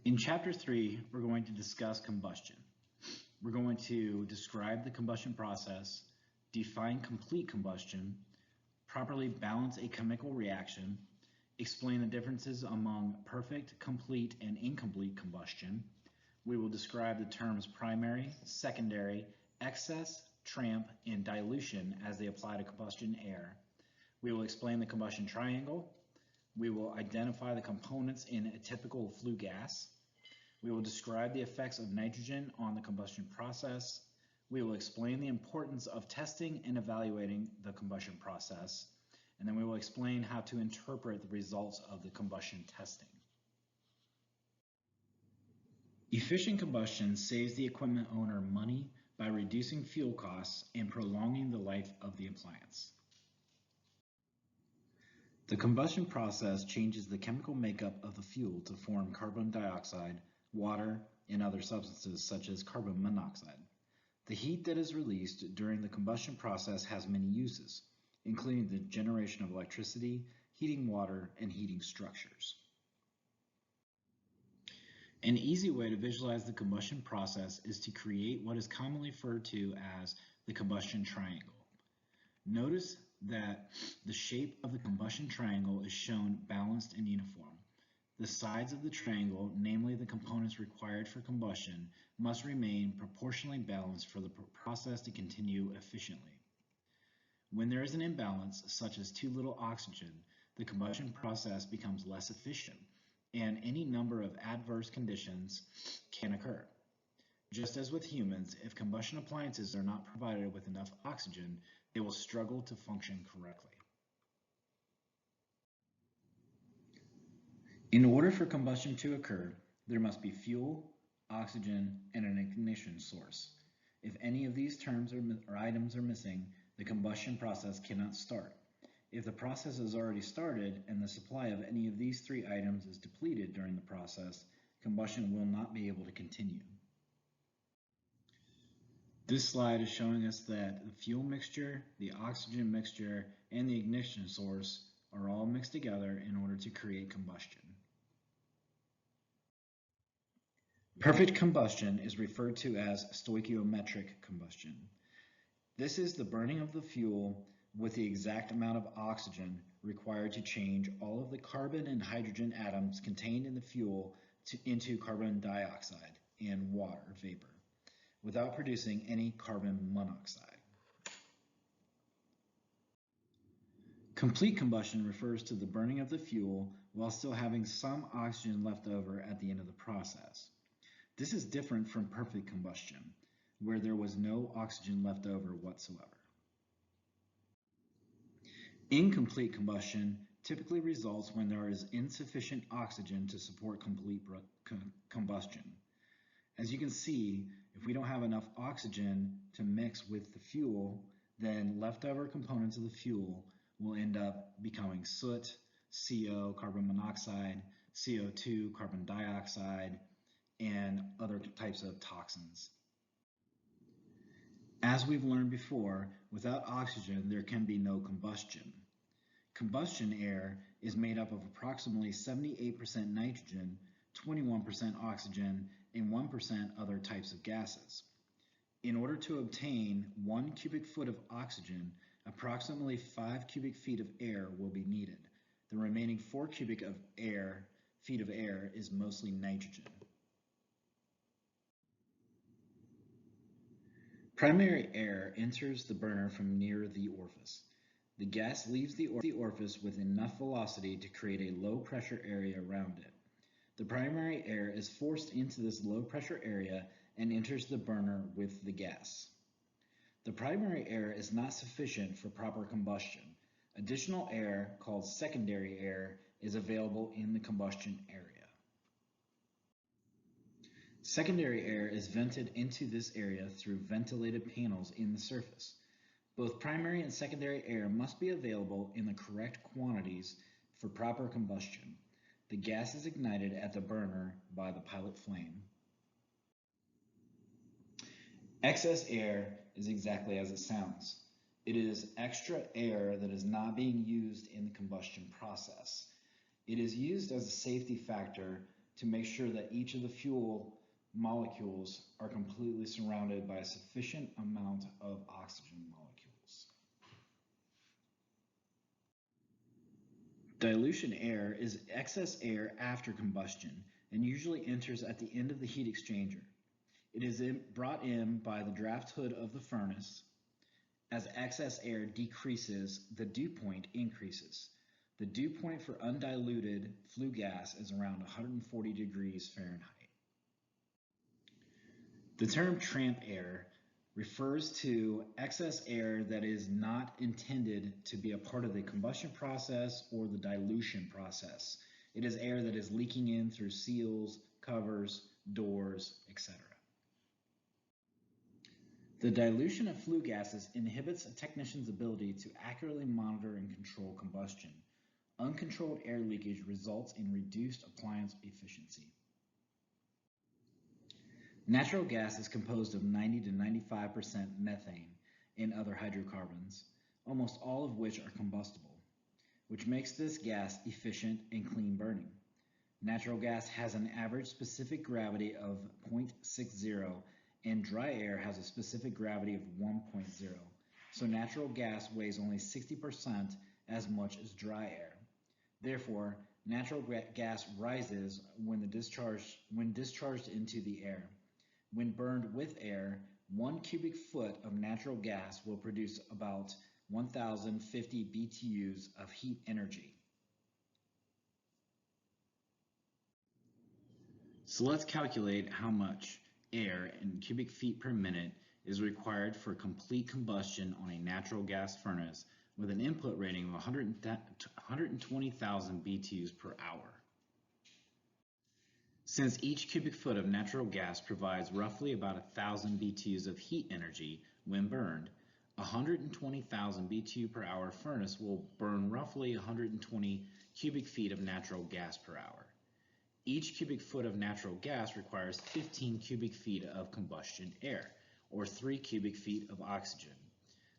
In Chapter 3, we're going to discuss combustion. We're going to describe the combustion process, define complete combustion, properly balance a chemical reaction, explain the differences among perfect, complete, and incomplete combustion. We will describe the terms primary, secondary, excess, tramp, and dilution as they apply to combustion air. We will explain the combustion triangle. We will identify the components in a typical flue gas. We will describe the effects of nitrogen on the combustion process. We will explain the importance of testing and evaluating the combustion process. And then we will explain how to interpret the results of the combustion testing. Efficient combustion saves the equipment owner money by reducing fuel costs and prolonging the life of the appliance. The combustion process changes the chemical makeup of the fuel to form carbon dioxide, water, and other substances such as carbon monoxide. The heat that is released during the combustion process has many uses, including the generation of electricity, heating water, and heating structures. An easy way to visualize the combustion process is to create what is commonly referred to as the combustion triangle. Notice that the shape of the combustion triangle is shown balanced and uniform. The sides of the triangle, namely the components required for combustion, must remain proportionally balanced for the process to continue efficiently. When there is an imbalance, such as too little oxygen, the combustion process becomes less efficient, and any number of adverse conditions can occur. Just as with humans, if combustion appliances are not provided with enough oxygen, they will struggle to function correctly. In order for combustion to occur, there must be fuel, oxygen, and an ignition source. If any of these terms or items are missing, the combustion process cannot start. If the process has already started and the supply of any of these three items is depleted during the process, combustion will not be able to continue. This slide is showing us that the fuel mixture, the oxygen mixture, and the ignition source are all mixed together in order to create combustion. Perfect combustion is referred to as stoichiometric combustion. This is the burning of the fuel with the exact amount of oxygen required to change all of the carbon and hydrogen atoms contained in the fuel into carbon dioxide and water vapor, without producing any carbon monoxide. Complete combustion refers to the burning of the fuel while still having some oxygen left over at the end of the process. This is different from perfect combustion, where there was no oxygen left over whatsoever. Incomplete combustion typically results when there is insufficient oxygen to support complete combustion. As you can see, if we don't have enough oxygen to mix with the fuel, then leftover components of the fuel will end up becoming soot, CO, carbon monoxide, CO2, carbon dioxide, and other types of toxins. As we've learned before, without oxygen, there can be no combustion. Combustion air is made up of approximately 78% nitrogen, 21% oxygen, and 1% other types of gases. In order to obtain 1 cubic foot of oxygen, approximately 5 cubic feet of air will be needed. The remaining 4 cubic feet of air is mostly nitrogen. Primary air enters the burner from near the orifice. The gas leaves the orifice with enough velocity to create a low pressure area around it. The primary air is forced into this low pressure area and enters the burner with the gas. The primary air is not sufficient for proper combustion. Additional air, called secondary air, is available in the combustion area. Secondary air is vented into this area through ventilated panels in the surface. Both primary and secondary air must be available in the correct quantities for proper combustion. The gas is ignited at the burner by the pilot flame. Excess air is exactly as it sounds. It is extra air that is not being used in the combustion process. It is used as a safety factor to make sure that each of the fuel molecules are completely surrounded by a sufficient amount of oxygen molecules. Dilution air is excess air after combustion and usually enters at the end of the heat exchanger. It is brought in by the draft hood of the furnace. As excess air decreases, the dew point increases. The dew point for undiluted flue gas is around 140 degrees Fahrenheit. The term tramp air refers to excess air that is not intended to be a part of the combustion process or the dilution process. It is air that is leaking in through seals, covers, doors, etc. The dilution of flue gases inhibits a technician's ability to accurately monitor and control combustion. Uncontrolled air leakage results in reduced appliance efficiency. Natural gas is composed of 90 to 95% methane and other hydrocarbons, almost all of which are combustible, which makes this gas efficient and clean burning. Natural gas has an average specific gravity of 0.60 and dry air has a specific gravity of 1.0. So natural gas weighs only 60% as much as dry air. Therefore, natural gas rises when discharged into the air. When burned with air, 1 cubic foot of natural gas will produce about 1,050 BTUs of heat energy. So let's calculate how much air in cubic feet per minute is required for complete combustion on a natural gas furnace with an input rating of 120,000 BTUs per hour. Since each cubic foot of natural gas provides roughly about 1,000 BTUs of heat energy when burned, 120,000 BTU per hour furnace will burn roughly 120 cubic feet of natural gas per hour. Each cubic foot of natural gas requires 15 cubic feet of combustion air, or 3 cubic feet of oxygen.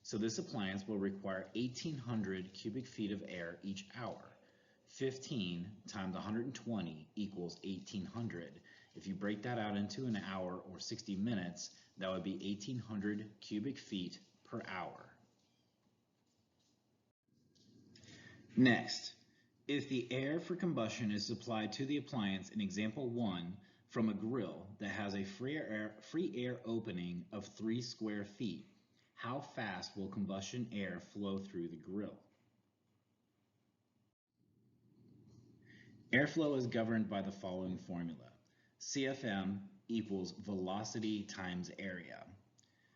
So this appliance will require 1,800 cubic feet of air each hour. 15 times 120 equals 1,800. If you break that out into an hour or 60 minutes, that would be 1,800 cubic feet per hour. Next, if the air for combustion is supplied to the appliance in example 1 from a grill that has a free air opening of 3 square feet, how fast will combustion air flow through the grill? Airflow is governed by the following formula. CFM equals velocity times area.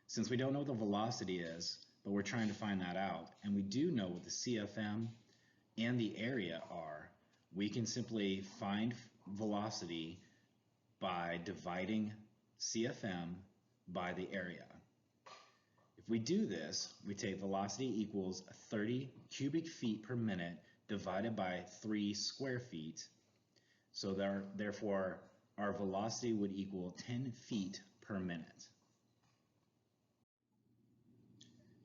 Since we don't know what the velocity is, but we're trying to find that out, and we do know what the CFM and the area are, we can simply find velocity by dividing CFM by the area. If we do this, we take velocity equals 30 cubic feet per minute divided by 3 square feet. So therefore, our velocity would equal 10 feet per minute.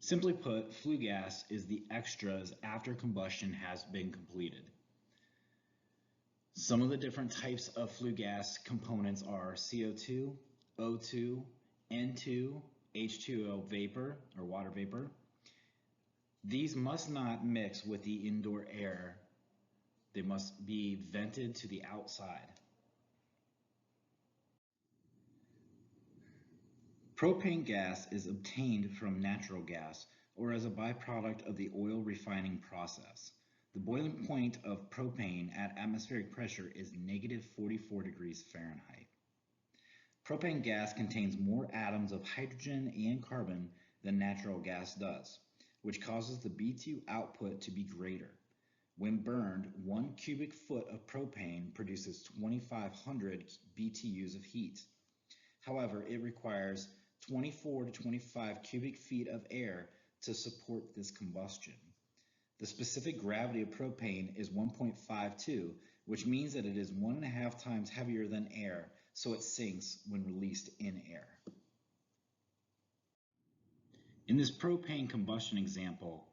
Simply put, flue gas is the extras after combustion has been completed. Some of the different types of flue gas components are CO2, O2, N2, H2O vapor or water vapor. These must not mix with the indoor air. They must be vented to the outside. Propane gas is obtained from natural gas or as a byproduct of the oil refining process. The boiling point of propane at atmospheric pressure is -44 degrees Fahrenheit. Propane gas contains more atoms of hydrogen and carbon than natural gas does, which causes the BTU output to be greater. When burned, 1 cubic foot of propane produces 2,500 BTUs of heat. However, it requires 24 to 25 cubic feet of air to support this combustion. The specific gravity of propane is 1.52, which means that it is 1.5 times heavier than air, so it sinks when released in air. In this propane combustion example,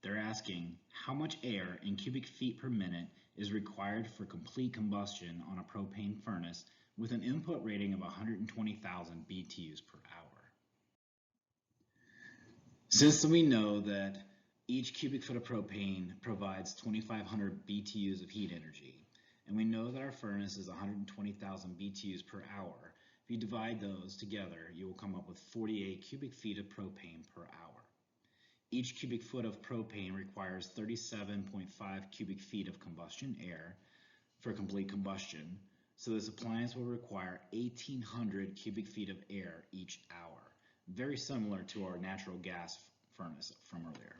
they're asking how much air in cubic feet per minute is required for complete combustion on a propane furnace with an input rating of 120,000 BTUs per hour. Since we know that each cubic foot of propane provides 2,500 BTUs of heat energy, and we know that our furnace is 120,000 BTUs per hour, if you divide those together, you will come up with 48 cubic feet of propane per hour. Each cubic foot of propane requires 37.5 cubic feet of combustion air for complete combustion, so this appliance will require 1,800 cubic feet of air each hour, very similar to our natural gas furnace from earlier.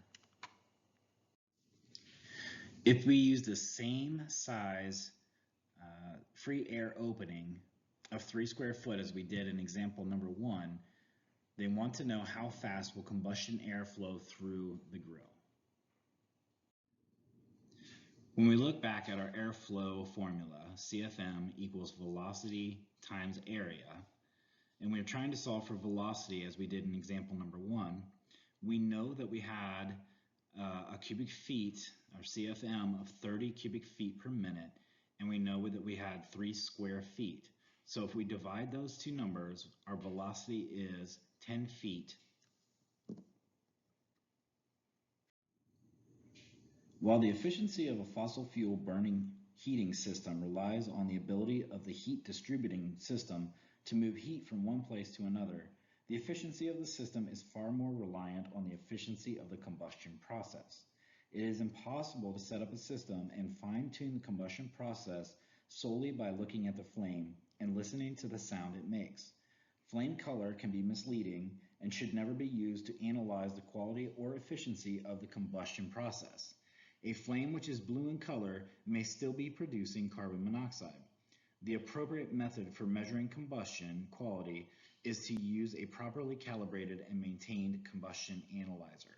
If we use the same size free air opening of 3 square foot as we did in example number 1, they want to know how fast will combustion air flow through the grill. When we look back at our airflow formula, CFM equals velocity times area, and we're trying to solve for velocity as we did in example number 1, we know that we had a cubic feet, or CFM, of 30 cubic feet per minute, and we know that we had 3 square feet. So if we divide those two numbers, our velocity is 10 feet. While the efficiency of a fossil fuel burning heating system relies on the ability of the heat distributing system to move heat from one place to another, the efficiency of the system is far more reliant on the efficiency of the combustion process. It is impossible to set up a system and fine-tune the combustion process solely by looking at the flame and listening to the sound it makes. Flame color can be misleading and should never be used to analyze the quality or efficiency of the combustion process. A flame which is blue in color may still be producing carbon monoxide. The appropriate method for measuring combustion quality is to use a properly calibrated and maintained combustion analyzer.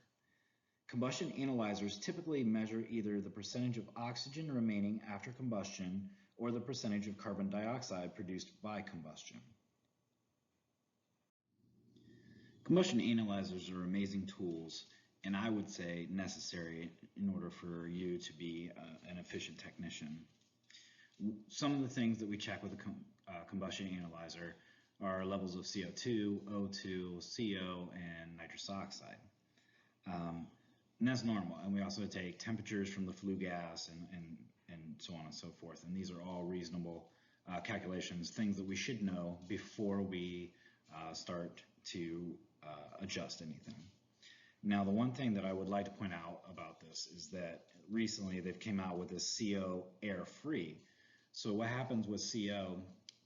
Combustion analyzers typically measure either the percentage of oxygen remaining after combustion or the percentage of carbon dioxide produced by combustion. Combustion analyzers are amazing tools, and I would say necessary in order for you to be an efficient technician. Some of the things that we check with a combustion analyzer are levels of CO2, O2, CO, and nitrous oxide. And that's normal. And we also take temperatures from the flue gas and so on and so forth. And these are all reasonable calculations, things that we should know before we start to adjust anything. Now, the one thing that I would like to point out about this is that recently they've came out with this CO air free. So what happens with CO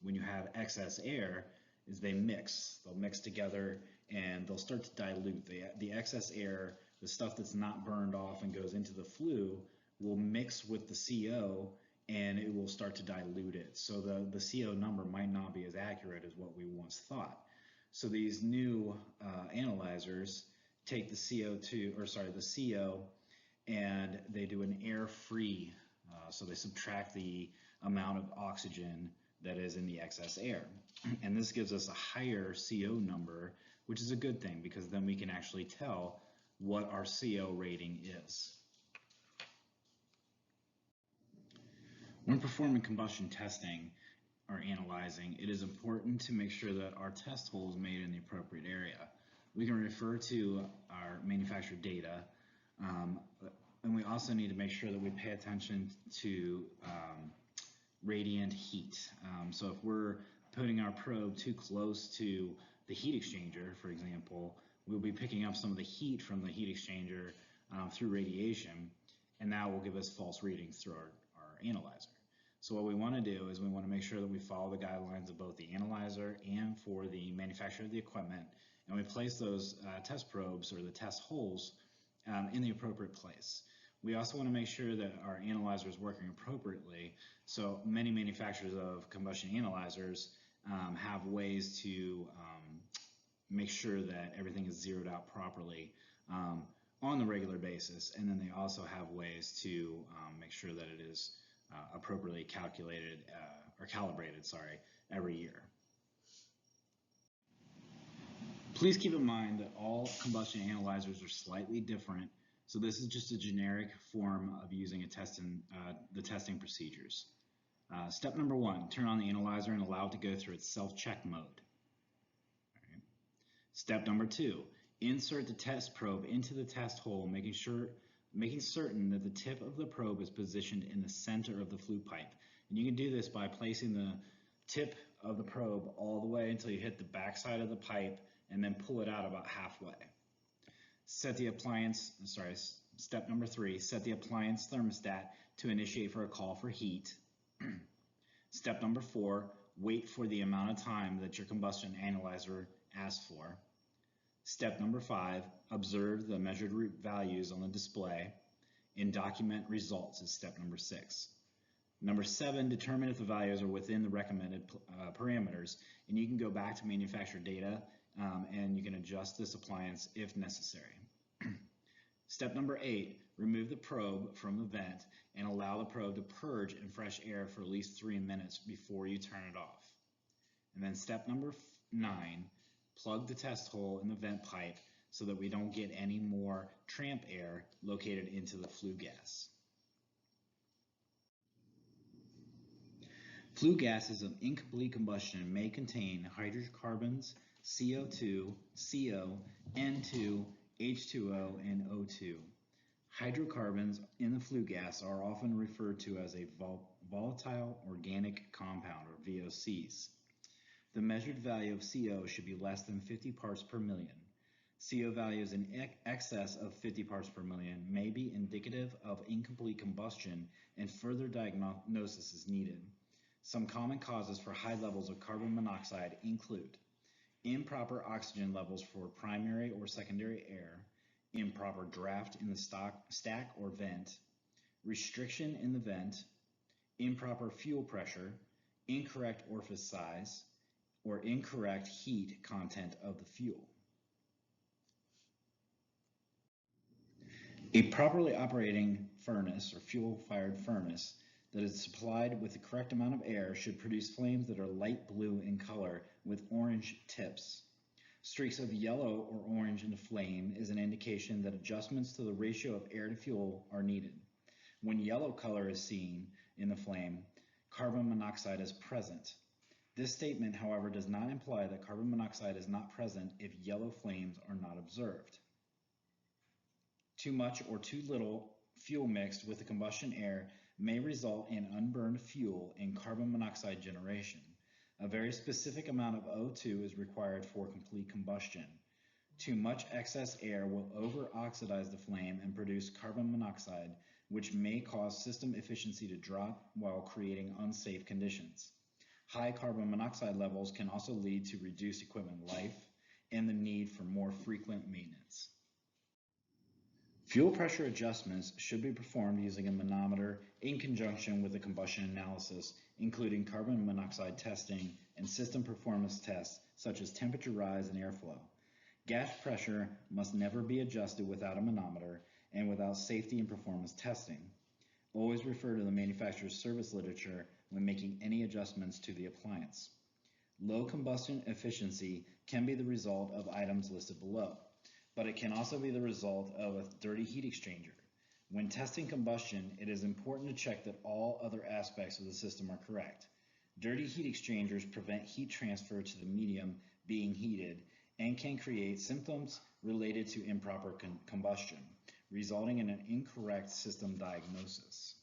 when you have excess air is they'll mix together and they'll start to dilute. The excess air, the stuff that's not burned off and goes into the flue, will mix with the CO and it will start to dilute it. So the CO number might not be as accurate as what we once thought. So these new analyzers take the CO and they do an air-free, so they subtract the amount of oxygen that is in the excess air. And this gives us a higher CO number, which is a good thing because then we can actually tell what our CO rating is. When performing combustion testing or analyzing, it is important to make sure that our test hole is made in the appropriate area. We can refer to our manufacturer data, and we also need to make sure that we pay attention to radiant heat. So if we're putting our probe too close to the heat exchanger, for example, we'll be picking up some of the heat from the heat exchanger through radiation, and that will give us false readings through our analyzer. So what we want to do is we want to make sure that we follow the guidelines of both the analyzer and for the manufacturer of the equipment, and we place those test probes or the test holes in the appropriate place. We also want to make sure that our analyzer is working appropriately. So many manufacturers of combustion analyzers have ways to make sure that everything is zeroed out properly on a regular basis, and then they also have ways to make sure that it is appropriately calculated or calibrated, every year. Please keep in mind that all combustion analyzers are slightly different So this is just a generic form of using the testing procedures. Step number 1, turn on the analyzer and allow it to go through its self-check mode. Right. Step number 2, insert the test probe into the test hole, making certain that the tip of the probe is positioned in the center of the flue pipe. And you can do this by placing the tip of the probe all the way until you hit the back side of the pipe and then pull it out about halfway. Step number 3, set the appliance thermostat to initiate for a call for heat. Step number 4, wait for the amount of time that your combustion analyzer asks for. Step number 5, observe the measured values on the display, and document results is step number 6. Number 7, determine if the values are within the recommended parameters, and you can go back to manufacturer data and you can adjust this appliance if necessary. Step number 8, remove the probe from the vent and allow the probe to purge in fresh air for at least 3 minutes before you turn it off. And then step number 9, plug the test hole in the vent pipe so that we don't get any more tramp air located into the flue gas. Flue gases of incomplete combustion may contain hydrocarbons, CO2, CO, N2, H2O, and O2. Hydrocarbons in the flue gas are often referred to as a volatile organic compound, or VOCs. The measured value of CO should be less than 50 parts per million. CO values in excess of 50 parts per million may be indicative of incomplete combustion, and further diagnosis is needed. Some common causes for high levels of carbon monoxide include improper oxygen levels for primary or secondary air, improper draft in the stack or vent, restriction in the vent, improper fuel pressure, incorrect orifice size, or incorrect heat content of the fuel. A properly operating furnace or fuel-fired furnace that is supplied with the correct amount of air should produce flames that are light blue in color with orange tips. Streaks of yellow or orange in the flame is an indication that adjustments to the ratio of air to fuel are needed. When yellow color is seen in the flame, carbon monoxide is present. This statement, however, does not imply that carbon monoxide is not present if yellow flames are not observed. Too much or too little fuel mixed with the combustion air may result in unburned fuel and carbon monoxide generation. A very specific amount of O2 is required for complete combustion. Too much excess air will over-oxidize the flame and produce carbon monoxide, which may cause system efficiency to drop while creating unsafe conditions. High carbon monoxide levels can also lead to reduced equipment life and the need for more frequent maintenance. Fuel pressure adjustments should be performed using a manometer in conjunction with a combustion analysis, including carbon monoxide testing and system performance tests such as temperature rise and airflow. Gas pressure must never be adjusted without a manometer and without safety and performance testing. Always refer to the manufacturer's service literature when making any adjustments to the appliance. Low combustion efficiency can be the result of items listed below, but it can also be the result of a dirty heat exchanger. When testing combustion, it is important to check that all other aspects of the system are correct. Dirty heat exchangers prevent heat transfer to the medium being heated and can create symptoms related to improper combustion, resulting in an incorrect system diagnosis.